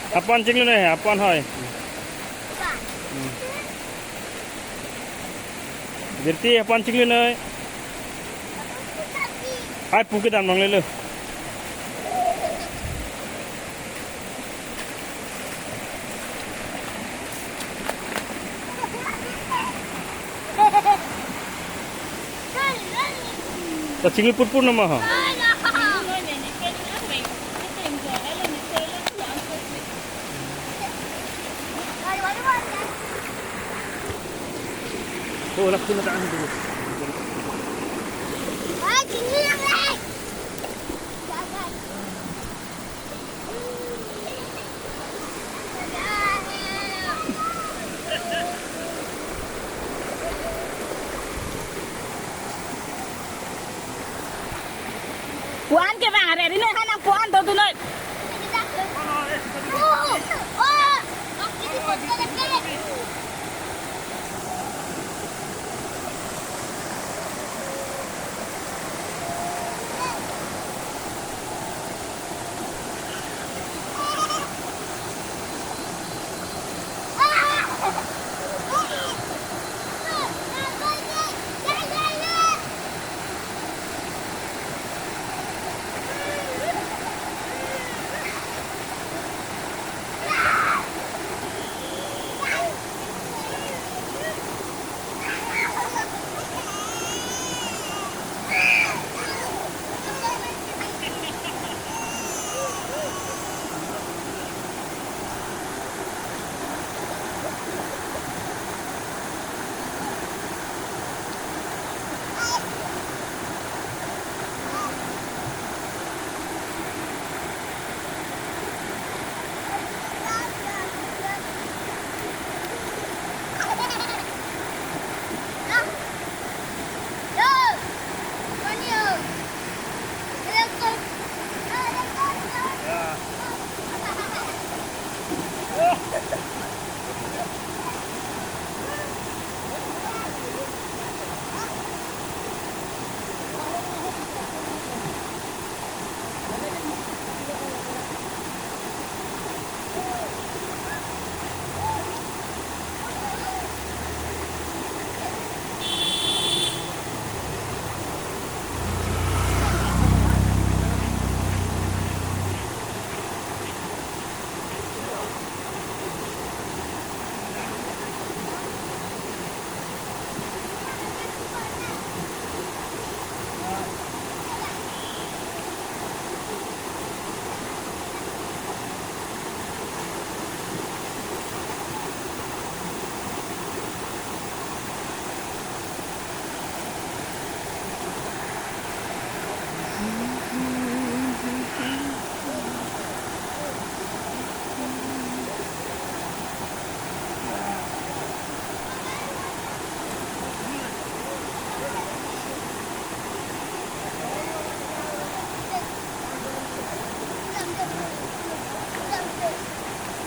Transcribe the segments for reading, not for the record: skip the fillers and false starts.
Apaan cing lu nih? Apaan hoy? Gerti apaan cing lu nih? Hai pukit am nong lu. Ta cing lu put nama ha. Oh, laku na taan dulu. Puan ke bang ada di nih kan puan tuh tuh nih.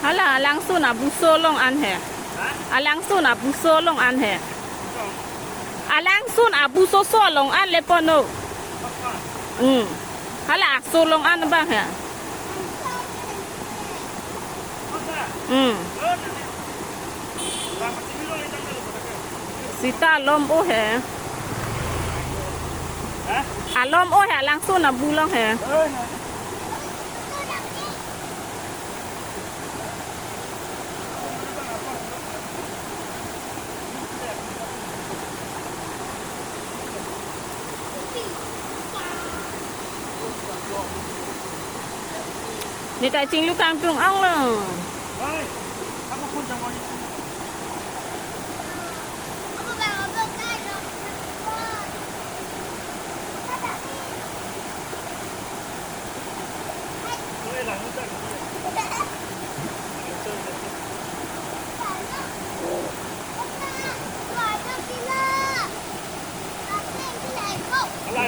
Hala langsung abu solong an he. Langsung abu solong an he. Langsung abu solong an lepono. Hala solong an bang he. Sita lom o he. Lom o he langsung abu long he. Ni tại chính lúc cam trung ong là.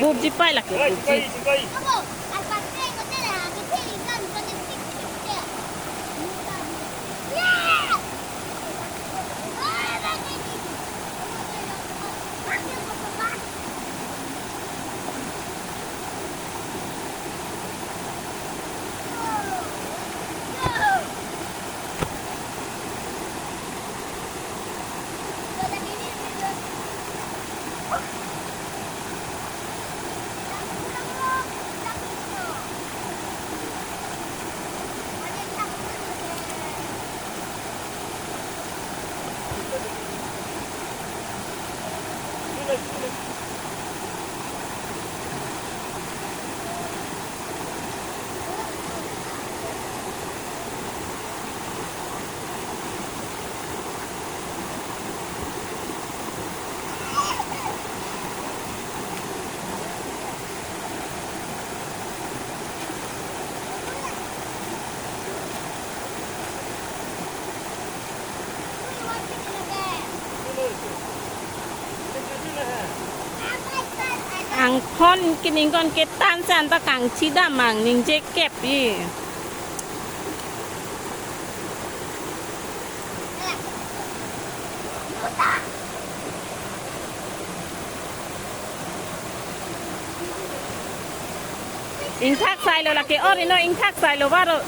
Bụp chỉ phải là cái bụp chỉ. Ang pon kining kon ketan san ta kang chida mang ning je kep yi. Ing thác sai lo là cái ớt nó ing thác sai lo vào rồi.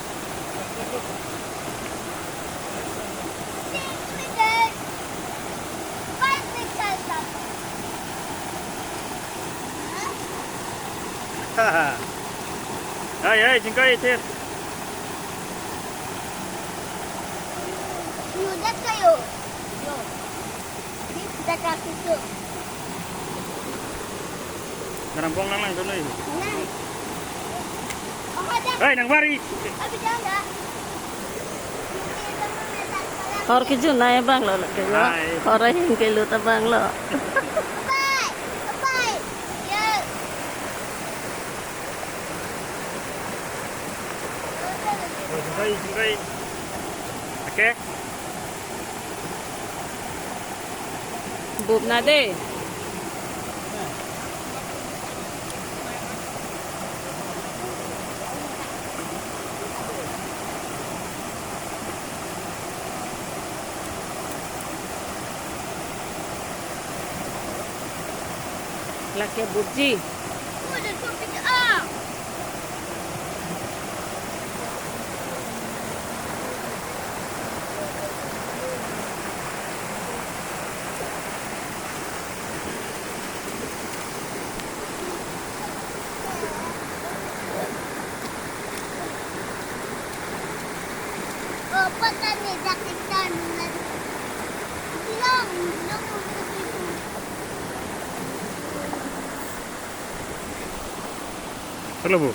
Ay, jingkai tet. Sudah kayo. Yo. Kita kasih tu. Narampong lang tuloy. Nah. Oh ada. Ay, nang bari. Abi jangan tak? Or cái chuyện này bang lo là cái đó. Or ấy hình cái lúa ta bang lo. Bye. Bye. Yo. Jingkai. Oke. Bụp na đi. Là cái bụp gì? Udah tu kita ah. Apa kan ni jakitan? Bilang, bilang untuk itu. Hello, Bu.